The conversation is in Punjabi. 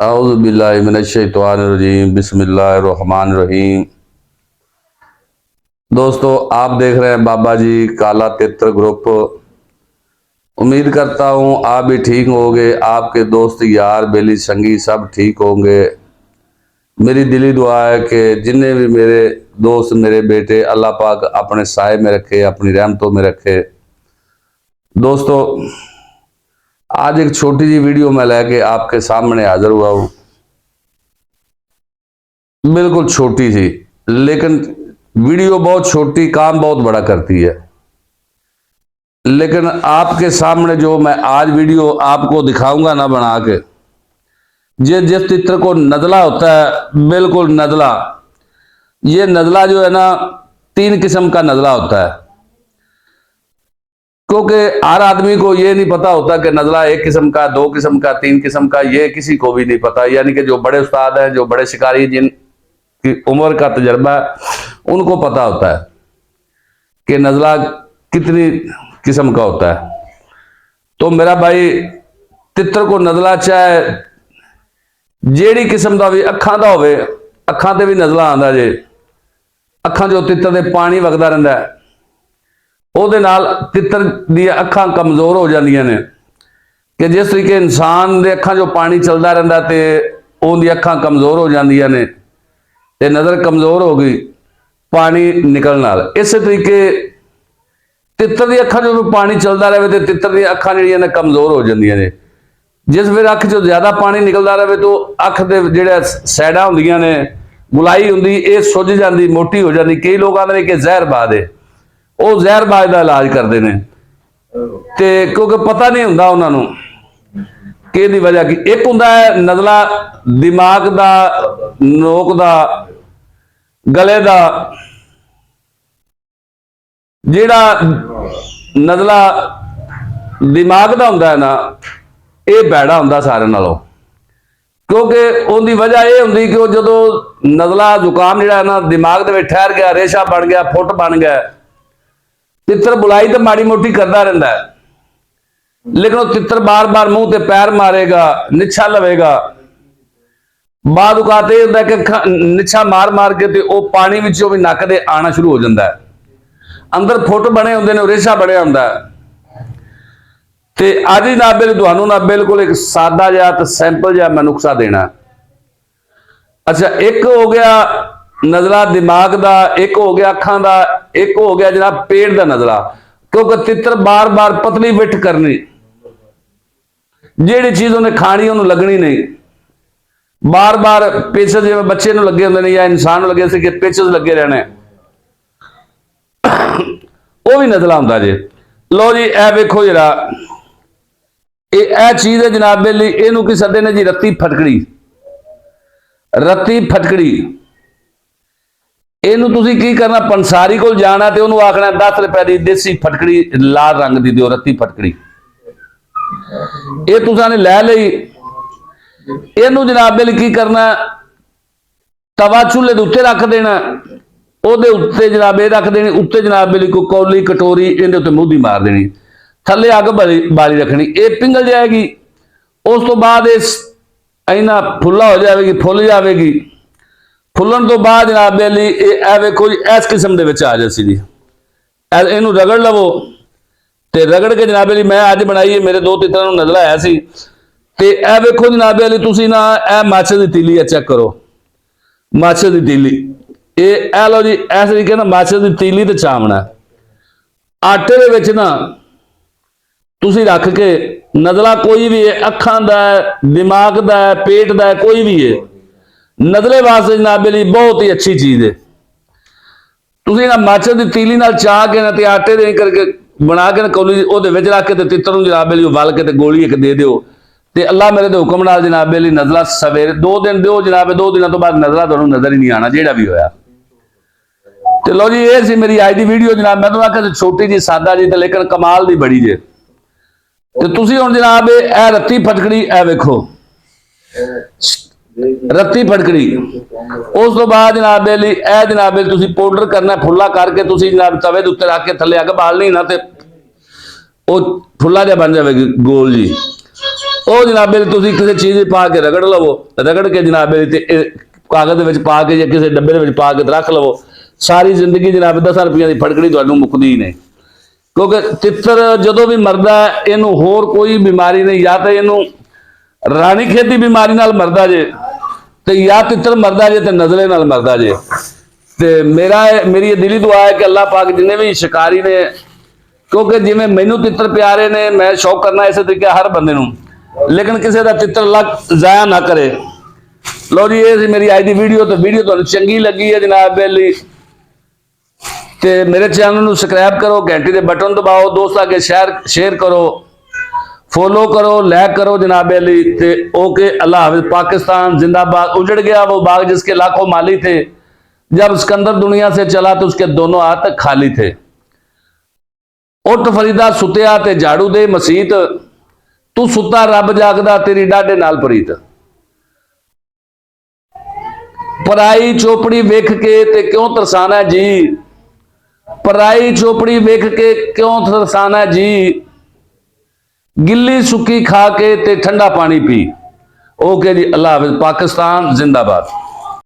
औज़ुबिल्लाहि मिनश्शैतानिर्रजीम बिस्मिल्लाहिर्रहमानिर्रहीम। दोस्तों, आप देख रहे हैं बाबा जी काला तित्र ग्रुप। उम्मीद करता हूं आप भी ठीक होंगे, आपके दोस्त यार बेली संगी सब ठीक होंगे। मेरी दिली दुआ है कि जिन्हें भी मेरे दोस्त मेरे बेटे अल्लाह पाक अपने साए में रखे, अपनी रहमतों में रखे। दोस्तों, आज एक छोटी सी वीडियो मैं लेके आपके सामने हाजिर हुआ हूं। बिल्कुल छोटी सी, लेकिन वीडियो बहुत छोटी काम बहुत बड़ा करती है। लेकिन आपके सामने जो मैं आज वीडियो आपको दिखाऊंगा ना बना के, जिस चित्र को नज़ला होता है, बिल्कुल नज़ला, ये नज़ला जो है ना 3 किस्म का नज़ला होता है। क्योंकि हर आदमी को ये नहीं पता होता कि नज़ला 1 किस्म का, 2 किस्म का, 3 किस्म का, ये किसी को भी नहीं पता। यानी कि जो बड़े उस्ताद हैं, जो बड़े शिकारी, जिनकी उम्र का तजर्बा है, उनको पता होता है कि नज़ला कितनी किस्म का होता है। तो मेरा भाई, तित्र को नज़ला चाहे जेड़ी किस्म का भी अखां का होवे, अखां ते भी नज़ला आंदा जे। अखां जो तित्र दे पानी वगदा रहिंदा है, ਉਹਦੇ ਨਾਲ ਤਿੱਤਰ ਦੀਆਂ ਅੱਖਾਂ ਕਮਜ਼ੋਰ ਹੋ ਜਾਂਦੀਆਂ ਨੇ ਕਿ ਜਿਸ ਤਰੀਕੇ ਇਨਸਾਨ ਦੇ ਅੱਖਾਂ 'ਚੋਂ ਪਾਣੀ ਚੱਲਦਾ ਰਹਿੰਦਾ ਤੇ ਉਹਦੀ ਅੱਖਾਂ ਕਮਜ਼ੋਰ ਹੋ ਜਾਂਦੀਆਂ ਨੇ ਤੇ ਨਜ਼ਰ ਕਮਜ਼ੋਰ ਹੋ ਗਈ ਪਾਣੀ ਨਿਕਲਣ ਨਾਲ। ਇਸੇ ਤਰੀਕੇ ਤਿੱਤਰ ਦੀ ਅੱਖਾਂ 'ਚੋਂ ਪਾਣੀ ਚੱਲਦਾ ਰਹੇ ਤੇ ਤਿੱਤਰ ਦੀਆਂ ਅੱਖਾਂ ਜਿਹੜੀਆਂ ਨੇ ਕਮਜ਼ੋਰ ਹੋ ਜਾਂਦੀਆਂ ਨੇ। ਜਿਸ ਵੇਲੇ ਅੱਖ 'ਚੋਂ ਜ਼ਿਆਦਾ ਪਾਣੀ ਨਿਕਲਦਾ ਰਹੇ ਤਾਂ ਅੱਖ ਦੇ ਜਿਹੜੇ ਸਾਈਡਾਂ ਹੁੰਦੀਆਂ ਨੇ, ਗੁਲਾਈ ਹੁੰਦੀ, ਇਹ ਸੁੱਜ ਜਾਂਦੀ, ਮੋਟੀ ਹੋ ਜਾਂਦੀ। ਕਈ ਲੋਕ ਆਂਦੇ ਨੇ ਕਿ ਜ਼ਹਿਰਬਾਜ਼ ਹੈ, ਉਹ ਜ਼ਹਿਰਬਾਜ਼ ਦਾ ਇਲਾਜ ਕਰਦੇ ਨੇ ਤੇ ਕਿਉਂਕਿ ਪਤਾ ਨਹੀਂ ਹੁੰਦਾ ਉਹਨਾਂ ਨੂੰ ਕਿ ਇਹਦੀ ਵਜ੍ਹਾ ਕੀ। ਇੱਕ ਹੁੰਦਾ ਹੈ ਨਜ਼ਲਾ ਦਿਮਾਗ ਦਾ, ਨੋਕ ਦਾ, ਗਲੇ ਦਾ। ਜਿਹੜਾ ਨਜ਼ਲਾ ਦਿਮਾਗ ਦਾ ਹੁੰਦਾ ਹੈ ਨਾ, ਇਹ ਭੈੜਾ ਹੁੰਦਾ ਸਾਰਿਆਂ ਨਾਲੋਂ। ਕਿਉਂਕਿ ਉਹਦੀ ਵਜ੍ਹਾ ਇਹ ਹੁੰਦੀ ਕਿ ਉਹ ਜਦੋਂ ਨਜ਼ਲਾ ਜ਼ੁਕਾਮ ਜਿਹੜਾ ਨਾ ਦਿਮਾਗ ਦੇ ਵਿੱਚ ਠਹਿਰ ਗਿਆ, ਰੇਸ਼ਾ ਬਣ ਗਿਆ, ਫੁੱਟ ਬਣ ਗਿਆ, ਤਿੱਤਰ ਬੁਲਾਈ ਤਾਂ ਮਾੜੀ ਮੋਟੀ ਕਰਦਾ ਰਹਿੰਦਾ ਹੈ, ਲੇਕਿਨ ਉਹ ਤਿੱਤਰ ਬਾਰ-ਬਾਰ ਮੂੰਹ ਤੇ ਪੈਰ ਮਾਰੇਗਾ, ਨਿੱਛਾ ਲਵੇਗਾ। ਬਾਅਦ ਔਕਾਤ ਇਹ ਹੁੰਦਾ ਕਿ ਨਿੱਛਾ ਮਾਰ-ਮਾਰ ਕੇ ਤੇ ਉਹ ਪਾਣੀ ਵਿੱਚੋਂ ਵੀ ਨੱਕ ਦੇ ਆਣਾ ਸ਼ੁਰੂ ਹੋ ਜਾਂਦਾ ਹੈ। ਅੰਦਰ ਫੁੱਟ ਬਣੇ ਹੁੰਦੇ ਨੇ, ਰੇਸ਼ਾ ਬਣਿਆ ਹੁੰਦਾ ਹੈ। ਤੇ ਅੱਜ ਹੀ ਨਾਬੇ ਤੁਹਾਨੂੰ ਨਾ ਬਿਲਕੁਲ ਇੱਕ ਸਾਦਾ ਜਿਹਾ ਤੇ ਸੈਂਪਲ ਜਿਹਾ ਮੈਂ ਨੁਕਸਾ ਦੇਣਾ। ਅੱਛਾ, ਇੱਕ ਹੋ ਗਿਆ ਨਜ਼ਲਾ ਦਿਮਾਗ ਦਾ, ਇੱਕ ਹੋ ਗਿਆ ਅੱਖਾਂ ਦਾ, ਇੱਕ ਹੋ ਗਿਆ ਜਨਾਬ ਪੇਟ ਦਾ ਨਜ਼ਲਾ। ਕਿਉਂਕਿ ਤਿੱਤਰ ਬਾਰ-ਬਾਰ ਪਤਲੀ ਵਿੱਠ ਕਰਨੀ, ਜਿਹੜੀ ਚੀਜ਼ ਉਹਨੇ ਖਾਣੀ ਉਹਨੂੰ ਲੱਗਣੀ ਨਹੀਂ। ਬਾਰ-ਬਾਰ ਪੇਚਸ ਜਿਵੇਂ ਬੱਚੇ ਨੂੰ ਲੱਗੇ ਹੁੰਦੇ ਨੇ ਜਾਂ ਇਨਸਾਨ ਨੂੰ ਲੱਗੇ ਸੀ ਕਿ ਪੇਚਸ ਲੱਗੇ ਰਹਿਣੇ, ਉਹ ਵੀ ਨਜ਼ਲਾ ਹੁੰਦਾ ਜੇ। ਲੋ ਜੀ, ਇਹ ਵੇਖੋ ਜਰਾ, ਇਹ ਚੀਜ਼ ਹੈ ਜਨਾਬੇ ਲਈ। ਇਹਨੂੰ ਕੀ ਸੱਦੇ ਨੇ ਜੀ? ਰੱਤੀ ਫਟਕੜੀ। ਰੱਤੀ ਫਟਕੜੀ। ਇਹਨੂੰ ਤੁਸੀਂ ਕੀ ਕਰਨਾ, ਪੰਸਾਰੀ ਕੋਲ ਜਾਣਾ ਤੇ ਉਹਨੂੰ ਆਖਣਾ 10 ਰੁਪਏ ਦੀ ਦੇਸੀ ਫਟਕੜੀ ਲਾਲ ਰੰਗ ਦੀ ਦਿਓ, ਰੱਤੀ ਫਟਕੜੀ। ਇਹ ਤੁਸੀਂ ਨੇ ਲੈ ਲਈ। ਇਹਨੂੰ ਜਨਾਬੇ ਲਈ ਕੀ ਕਰਨਾ, ਤਵਾ ਚੁੱਲ੍ਹੇ ਦੇ ਉੱਤੇ ਰੱਖ ਦੇਣਾ। ਉਹਦੇ ਉੱਤੇ ਜਨਾਬ ਇਹ ਰੱਖ ਦੇਣੀ, ਉੱਤੇ ਜਨਾਬੇ ਲਈ ਕੋਈ ਕੌਲੀ ਕਟੋਰੀ ਇਹਦੇ ਉੱਤੇ ਮੂਧੀ ਮਾਰ ਦੇਣੀ, ਥੱਲੇ ਅੱਗ ਬਾਲੀ ਰੱਖਣੀ। ਇਹ ਪਿੰਗਲ ਜਾਏਗੀ। ਉਸ ਤੋਂ ਬਾਅਦ ਇਹ ਇੰਨਾ ਫੁੱਲਾ ਹੋ ਜਾਵੇਗੀ, ਫੁੱਲ ਜਾਵੇਗੀ। ਫੁੱਲਣ ਤੋਂ ਬਾਅਦ ਜਨਾਬੇ ਲਈ ਇਹ ਵੇਖੋ ਜੀ, ਇਸ ਕਿਸਮ ਦੇ ਵਿੱਚ ਆ ਜਾਸੀ ਜੀ। ਇਹਨੂੰ ਰਗੜ ਲਵੋ ਤੇ ਰਗੜ ਕੇ ਜਨਾਬੇ ਲਈ ਮੈਂ ਅੱਜ ਬਣਾਈ ਹੈ, ਮੇਰੇ 2 ਤਿੱਤਰਾਂ ਨੂੰ ਨਜ਼ਲਾ ਆਇਆ ਸੀ। ਤੇ ਇਹ ਵੇਖੋ ਜਨਾਬੇ ਲਈ, ਤੁਸੀਂ ਨਾ ਇਹ ਮਾਚੇ ਦੀ ਤੀਲੀ ਚੈੱਕ ਕਰੋ, ਮਾਚੇ ਦੀ ਤੀਲੀ। ਇਹ ਲਓ ਜੀ, ਇਸ ਤਰੀਕੇ ਨਾਲ ਮਾਚੇ ਦੀ ਤੀਲੀ ਤੇ ਚਾਵਣਾ। ਆਟੇ ਦੇ ਵਿੱਚ ਨਾ ਤੁਸੀਂ ਰੱਖ ਕੇ ਨਜ਼ਲਾ ਕੋਈ ਵੀ ਹੈ, ਅੱਖਾਂ ਦਾ, ਦਿਮਾਗ ਦਾ, ਪੇਟ ਦਾ, ਕੋਈ ਵੀ ਹੈ, ਨਜ਼ਲੇ ਵਾਸਤੇ ਜਨਾਬੇ ਲਈ ਬਹੁਤ ਹੀ ਅੱਛੀ ਚੀਜ਼ ਹੈ। ਤੁਸੀਂ ਨਾ ਮਾਚੇ ਦੀ ਤੀਲੀ ਨਾਲ ਚਾਹ ਕੇ ਨਾ ਤੇ ਆਟੇ ਦੇ ਕਰਕੇ ਬਣਾ ਕੇ ਨਾ ਕੌਲੀ ਉਹਦੇ ਵਿੱਚ ਰੱਖ ਕੇ ਤੇ ਤਿੱਤਰ ਨੂੰ ਜਨਾਬੇ ਲਈ ਉਬਾਲ ਕੇ ਤੇ ਗੋਲੀ ਇੱਕ ਦੇ ਦਿਓ ਤੇ ਅੱਲਾ ਮੇਰੇ ਦੇ ਹੁਕਮ ਨਾਲ ਜਨਾਬੇ ਲਈ ਨਜ਼ਲਾ ਸਵੇਰੇ 2 ਦਿਨ ਦਿਓ ਜਨਾਬੇ। 2 ਦਿਨਾਂ ਤੋਂ ਬਾਅਦ ਨਜ਼ਲਾ ਤੁਹਾਨੂੰ ਨਜ਼ਰ ਹੀ ਨਹੀਂ ਆਣਾ, ਜਿਹੜਾ ਵੀ ਹੋਇਆ। ਤੇ ਲੋ ਜੀ, ਇਹ ਸੀ ਮੇਰੀ ਅੱਜ ਦੀ ਵੀਡੀਓ ਜਨਾਬ। ਮੈਂ ਤੁਹਾਨੂੰ ਆਖਿਆ ਛੋਟੀ ਜੀ, ਸਾਦਾ ਜੀ, ਤੇ ਲੇਕਿਨ ਕਮਾਲ ਦੀ ਬੜੀ ਜੇ। ਤੇ ਤੁਸੀਂ ਹੁਣ ਜਨਾਬ ਇਹ ਰੱਤੀ ਫਟਕੜੀ, ਇਹ ਵੇਖੋ ਰੱਤੀ ਫਟਕੜੀ। ਉਸ ਤੋਂ ਬਾਅਦ ਜਨਾਬੇ ਲਈ ਇਹ ਜਨਾਬੇ ਤੁਸੀਂ ਪਾਊਡਰ ਕਰਨਾ, ਫੁੱਲਾ ਕਰਕੇ ਤੁਸੀਂ ਜਨਾਬ ਤਵੇ ਦੇ ਉੱਤੇ ਰੱਖ ਕੇ ਥੱਲੇ ਅੱਗ ਬਾਲਣੀ ਨਾ ਤੇ ਉਹ ਫੁੱਲਾ ਜਿਹਾ ਬਣ ਜਾਵੇਗੀ ਗੋਲ ਜੀ। ਉਹ ਜਨਾਬੇ ਤੁਸੀਂ ਕਿਸੇ ਚੀਜ਼ 'ਚ ਪਾ ਕੇ ਰਗੜ ਲਵੋ, ਰਗੜ ਕੇ ਜਨਾਬੇ ਤੇ ਕਾਗਜ਼ ਦੇ ਵਿੱਚ ਪਾ ਕੇ ਜਾਂ ਕਿਸੇ ਡੱਬੇ ਦੇ ਵਿੱਚ ਪਾ ਕੇ ਰੱਖ ਲਵੋ। ਸਾਰੀ ਜ਼ਿੰਦਗੀ ਜਨਾਬ 10 ਰੁਪਈਆਂ ਦੀ ਫਟਕੜੀ ਤੁਹਾਨੂੰ ਮੁੱਕਦੀ ਨਹੀਂ। ਕਿਉਂਕਿ ਤਿੱਤਰ ਜਦੋਂ ਵੀ ਮਰਦਾ ਇਹਨੂੰ ਹੋਰ ਕੋਈ ਬਿਮਾਰੀ ਨਹੀਂ, ਜਾਂ ਤਾਂ ਇਹਨੂੰ ਰਾਣੀ ਖੇਤੀ ਬਿਮਾਰੀ ਨਾਲ ਮਰਦਾ ਜੇ, ਤੇ ਜਾਂ ਤਿੱਤਰ ਮਰਦਾ ਜੇ ਤੇ ਨਜ਼ਲੇ ਨਾਲ ਮਰਦਾ ਜੇ। ਤੇ ਮੇਰੀ ਇਹ ਦਿਲੀ ਦੁਆ ਹੈ ਕਿ ਅੱਲਾਹ ਪਾਕ ਜਿੰਨੇ ਵੀ ਸ਼ਿਕਾਰੀ ਨੇ, ਕਿਉਂਕਿ ਜਿਵੇਂ ਮੈਨੂੰ ਤਿੱਤਰ ਪਿਆਰੇ ਨੇ, ਮੈਂ ਸ਼ੌਕ ਕਰਨਾ ਇਸੇ ਤਰੀਕੇ ਹਰ ਬੰਦੇ ਨੂੰ, ਲੇਕਿਨ ਕਿਸੇ ਦਾ ਤਿੱਤਰ ਲੱਗ ਜ਼ਾਇਆ ਨਾ ਕਰੇ। ਲਓ ਜੀ, ਇਹ ਸੀ ਮੇਰੀ ਅੱਜ ਦੀ ਵੀਡੀਓ। ਤੇ ਵੀਡੀਓ ਤੁਹਾਨੂੰ ਚੰਗੀ ਲੱਗੀ ਹੈ ਜਨਾਬ ਬੇਲੀ ਤੇ ਮੇਰੇ ਚੈਨਲ ਨੂੰ ਸਬਸਕ੍ਰਾਈਬ ਕਰੋ, ਘੰਟੀ ਦੇ ਬਟਨ ਦਬਾਓ, ਦੋਸਤਾਂ ਅੱਗੇ ਸ਼ੇਅਰ ਕਰੋ, फॉलो करो, लाइक करो जनाब अली। ते ओके, अल्लाह हाफिज। पाकिस्तान जिंदाबाद। उजड़ गया वो बाग जिसके लाखों माली थे, जब सिकंदर दुनिया से चला तो उसके दोनों हाथ खाली थे। उठ फरीदा सुतिया ते झाड़ू दे मसीत, तू सुता रब जागदा तेरी डाडे नाल प्रीत। पराई चोपड़ी वेख के ते क्यों तरसाना जी, पराई चोपड़ी वेख के क्यों तरसाना जी, गिल्ली सुक्की खा के ते ठंडा पानी पी। ओके जी, अल्लाह हाफिज। पाकिस्तान जिंदाबाद।